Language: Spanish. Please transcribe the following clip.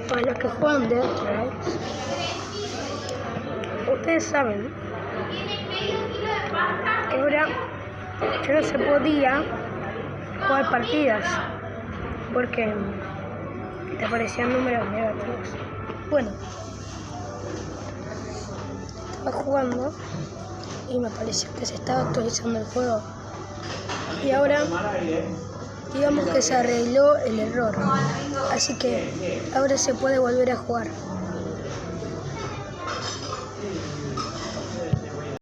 Para los que juegan Dead Rising, ustedes saben que ahora ya no se podía jugar partidas porque te aparecían números negativos. Bueno, estaba jugando y me pareció que se estaba actualizando el juego y ahora digamos que se arregló el error, así que ahora se puede volver a jugar.